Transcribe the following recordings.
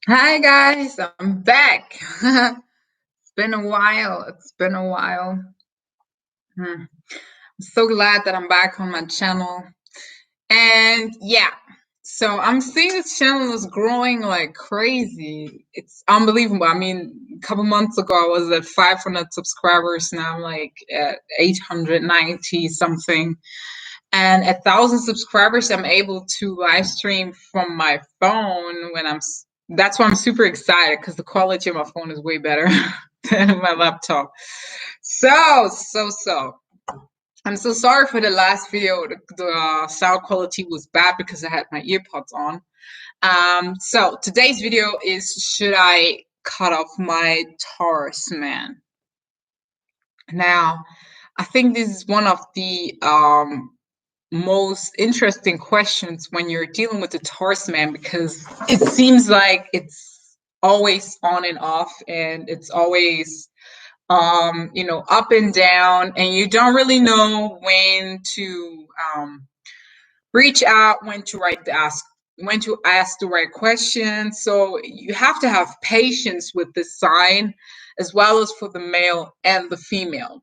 Hi guys, I'm back. It's been a while. It's been a while. I'm so glad that I'm back on my channel. And yeah, so I'm seeing this channel is growing like crazy. It's unbelievable. I mean, a couple months ago I was at 500 subscribers. Now I'm like at 890 something. And at 1,000 subscribers, I'm able to live stream from my phone when that's why I'm super excited because the quality of my phone is way better than my laptop. So, I'm so sorry for the last video. The sound quality was bad because I had my earpods on. So today's video is, should I cut off my Taurus man? Now, I think this is one of the most interesting questions when you're dealing with the Taurus man, because it seems like it's always on and off, and it's always up and down, and you don't really know when to reach out, when to ask the right question. So you have to have patience with this sign, as well as for the male and the female.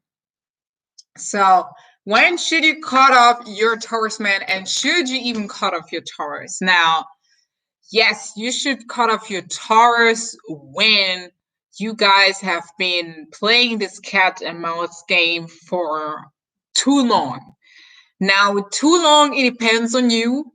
So when should you cut off your Taurus man, and should you even cut off your Taurus? Now, yes, you should cut off your Taurus when you guys have been playing this cat and mouse game for too long. Now, with too long, it depends on you,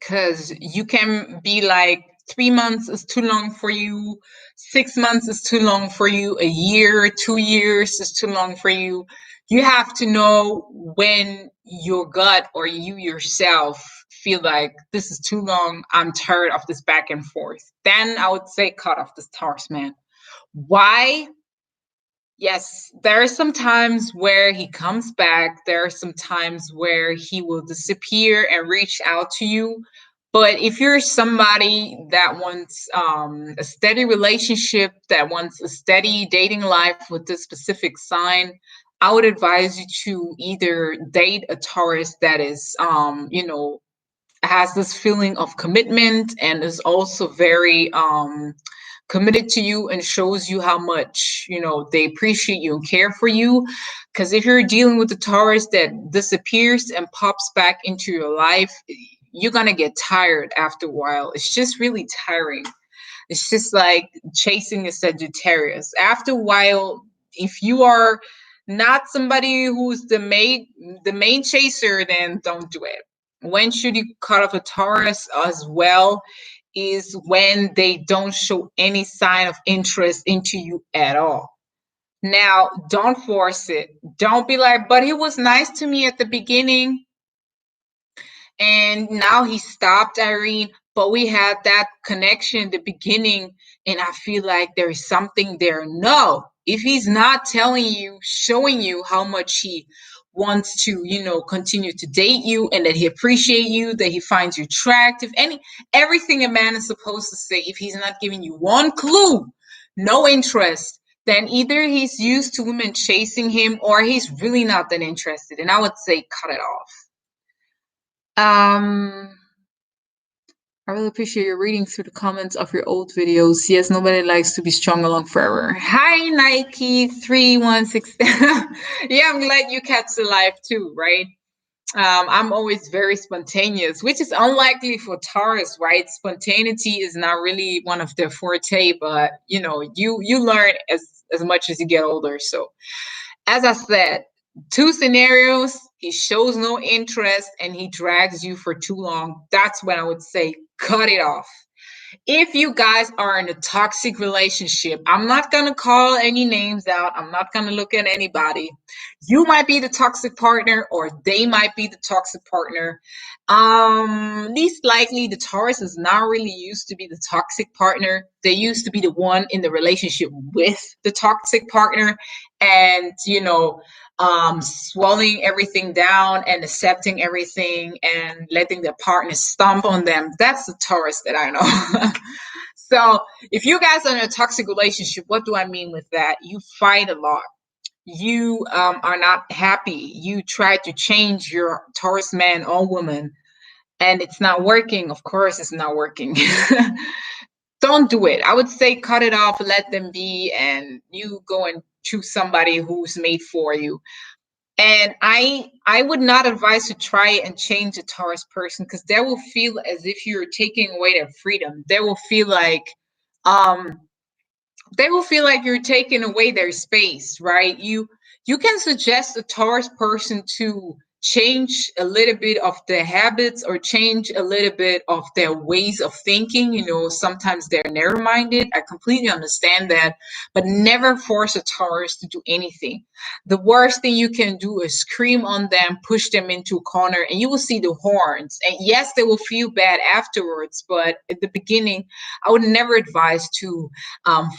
because you can be like 3 months is too long for you, 6 months is too long for you, a year, 2 years is too long for you. You have to know when your gut or you yourself feel like this is too long, I'm tired of this back and forth. Then I would say cut off this Taurus man. Why? Yes, there are some times where he comes back. There are some times where he will disappear and reach out to you. But if you're somebody that wants a steady relationship, that wants a steady dating life with this specific sign, I would advise you to either date a Taurus that is, has this feeling of commitment and is also very committed to you and shows you how much they appreciate you and care for you. Because if you're dealing with a Taurus that disappears and pops back into your life, you're gonna get tired after a while. It's just really tiring. It's just like chasing a Sagittarius. After a while, if you are not somebody who's the main chaser, then don't do it. When should you cut off a Taurus as well? Is when they don't show any sign of interest into you at all. Now, don't force it. Don't be like, but he was nice to me at the beginning and now he stopped, Irene, but we had that connection in the beginning, and I feel like there is something there. No, if he's not telling you, showing you how much he wants to, continue to date you, and that he appreciates you, that he finds you attractive, everything a man is supposed to say, if he's not giving you one clue, no interest, then either he's used to women chasing him, or he's really not that interested. And I would say cut it off. Um, I really appreciate your reading through the comments of your old videos. Yes, nobody likes to be strung along forever. Hi, Nike 316. Yeah, I'm glad you catch the live too, right? I'm always very spontaneous, which is unlikely for Taurus, right? Spontaneity is not really one of their forte, but you learn as much as you get older. So, as I said, two scenarios: he shows no interest and he drags you for too long. That's when I would say cut it off. If you guys are in a toxic relationship, I'm not going to call any names out. I'm not going to look at anybody. You might be the toxic partner, or they might be the toxic partner. Least likely the Taurus is not really used to be the toxic partner. They used to be the one in the relationship with the toxic partner, and swallowing everything down and accepting everything and letting their partner stomp on them. That's the Taurus that I know. So if you guys are in a toxic relationship, what do I mean with that? You fight a lot. You are not happy. You try to change your Taurus man or woman, and it's not working. Of course, it's not working. don't do it. I would say cut it off, let them be, and you go and choose somebody who's made for you. And I would not advise to try and change a Taurus person, because they will feel as if you're taking away their freedom. Um they will feel like you're taking away their space, right? You can suggest a Taurus person to change a little bit of their habits or change a little bit of their ways of thinking. Sometimes they're narrow-minded. I completely understand that, but never force a Taurus to do anything. The worst thing you can do is scream on them, push them into a corner, and you will see the horns. And yes, they will feel bad afterwards, but at the beginning, I would never advise to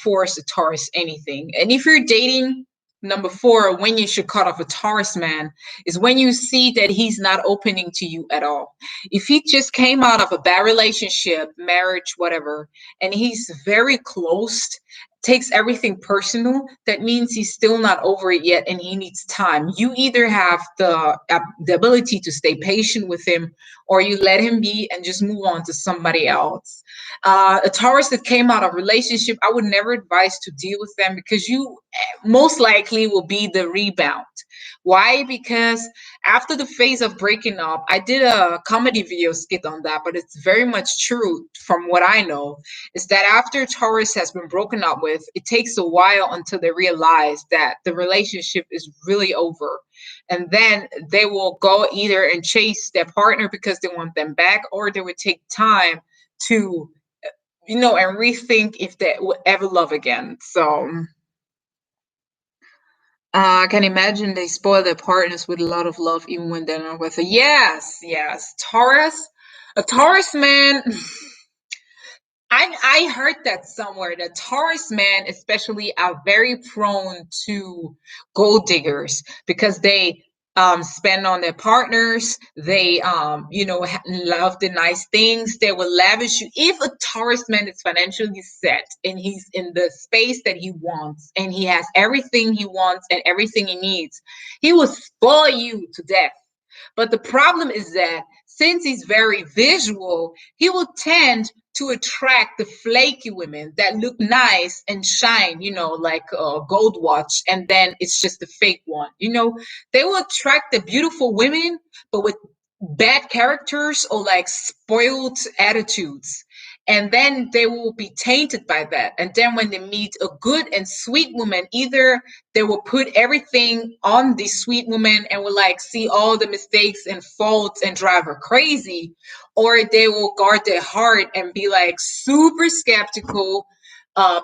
force a Taurus anything. And if you're dating, number 4, when you should cut off a Taurus man is when you see that he's not opening to you at all. If he just came out of a bad relationship, marriage, whatever, and he's very closed, takes everything personal, that means he's still not over it yet and he needs time. You either have the ability to stay patient with him, or you let him be and just move on to somebody else. A Taurus that came out of relationship, I would never advise to deal with them, because you most likely will be the rebound. Why? Because after the phase of breaking up, I did a comedy video skit on that, but it's very much true from what I know, is that after Taurus has been broken up with, it takes a while until they realize that the relationship is really over. And then they will go either and chase their partner because they want them back, or they would take time to and rethink if they will ever love again. So I can imagine they spoil their partners with a lot of love even when they're not with her. Yes, yes. A Taurus man. I heard that somewhere. That Taurus men, especially, are very prone to gold diggers, because they spend on their partners. They love the nice things. They will lavish you. If a Taurus man is financially set and he's in the space that he wants and he has everything he wants and everything he needs, he will spoil you to death. But the problem is that since he's very visual, he will tend to attract the flaky women that look nice and shine, like a gold watch, and then it's just a fake one. They will attract the beautiful women, but with bad characters or like spoiled attitudes. And then they will be tainted by that. And then when they meet a good and sweet woman, either they will put everything on the sweet woman and will like see all the mistakes and faults and drive her crazy, or they will guard their heart and be like super skeptical,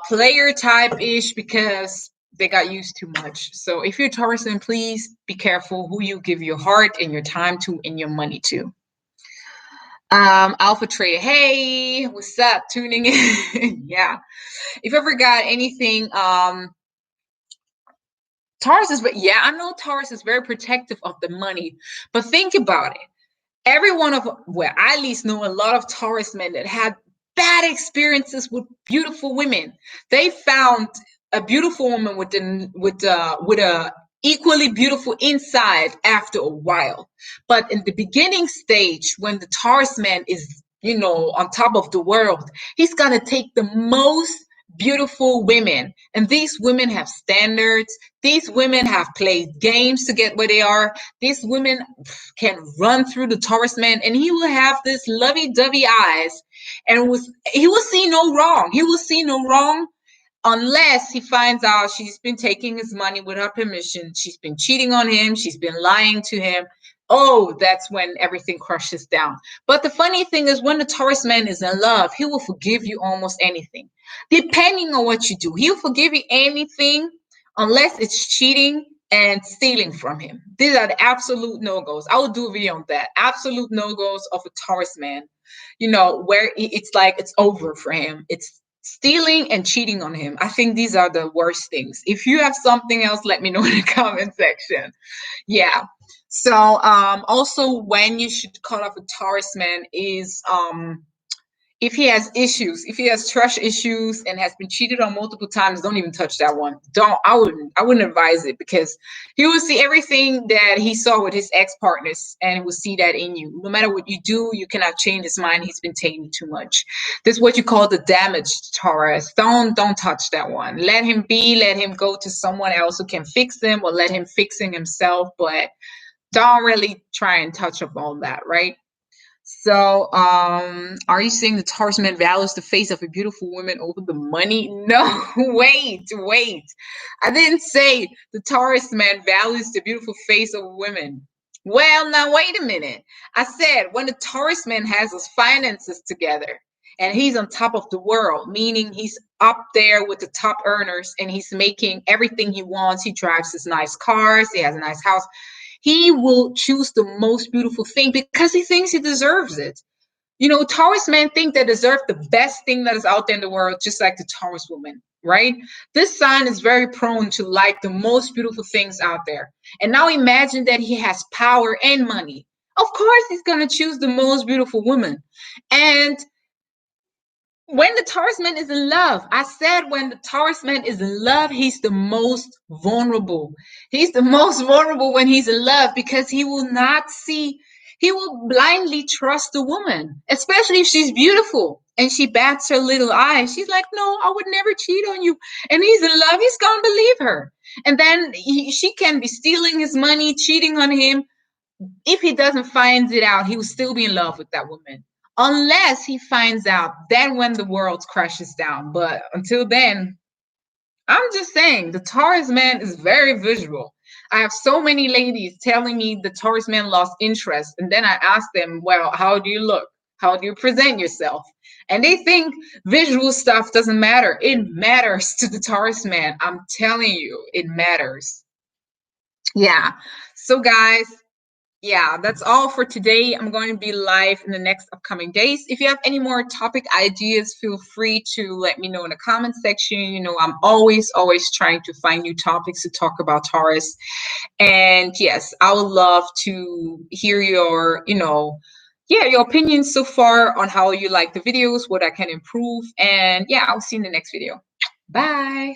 player type ish, because they got used too much. So if you're Taurus, please be careful who you give your heart and your time to and your money to. Alpha Trader, hey, what's up? Tuning in. Yeah. If you ever got anything, Taurus is, but yeah, I know Taurus is very protective of the money, but think about it. Every one of, well, I at least know a lot of Taurus men that had bad experiences with beautiful women. They found a beautiful woman with a equally beautiful inside after a while. But in the beginning stage, when the Taurus man is, on top of the world, he's gonna take the most beautiful women, and these women have standards. These women have played games to get where they are. These women can run through the Taurus man, and he will have this lovey-dovey eyes, and he will see no wrong. He will see no wrong unless he finds out she's been taking his money without permission. She's been cheating on him. She's been lying to him. Oh, that's when everything crushes down. But the funny thing is, when the Taurus man is in love, he will forgive you almost anything, depending on what you do. He'll forgive you anything unless it's cheating and stealing from him. These are the absolute no-goes. I will do a video on that. Absolute no-goes of a Taurus man, where it's like it's over for him. It's stealing and cheating on him. I think these are the worst things. If you have something else, let me know in the comment section. Yeah. So also when you should cut off a Taurus man is if he has issues, if he has trust issues and has been cheated on multiple times, don't even touch that one. I wouldn't advise it, because he will see everything that he saw with his ex-partners, and he will see that in you. No matter what you do, you cannot change his mind. He's been taking too much. This is what you call the damaged Taurus. Don't touch that one. Let him be, let him go to someone else who can fix him, or let him fix himself, but don't really try and touch up on that, right? So, are you saying the Taurus man values the face of a beautiful woman over the money? No, wait. I didn't say the Taurus man values the beautiful face of women. Well, now wait a minute. I said when the Taurus man has his finances together and he's on top of the world, meaning he's up there with the top earners and he's making everything he wants. He drives his nice cars, he has a nice house. He will choose the most beautiful thing because he thinks he deserves it. You know, Taurus men think they deserve the best thing that is out there in the world, just like the Taurus woman, right? This sign is very prone to like the most beautiful things out there. And now imagine that he has power and money. Of course, he's going to choose the most beautiful woman. And when the Taurus man is in love, I said when the Taurus man is in love, he's the most vulnerable. He's the most vulnerable when he's in love, because he will not see, he will blindly trust the woman, especially if she's beautiful and she bats her little eyes. She's like, no, I would never cheat on you. And he's in love, he's going to believe her. And then she can be stealing his money, cheating on him. If he doesn't find it out, he will still be in love with that woman. Unless he finds out, then when the world crashes down. But until then, I'm just saying the Taurus man is very visual. I have so many ladies telling me the Taurus man lost interest. And then I ask them, well, how do you look? How do you present yourself? And they think visual stuff doesn't matter. It matters to the Taurus man. I'm telling you, it matters. Yeah. So, guys, yeah, that's all for today. I'm going to be live in the next upcoming days. If you have any more topic ideas, feel free to let me know in the comment section. You know, I'm always trying to find new topics to talk about Taurus. And yes, I would love to hear your, your opinions so far on how you like the videos, what I can improve. And yeah, I'll see you in the next video. Bye.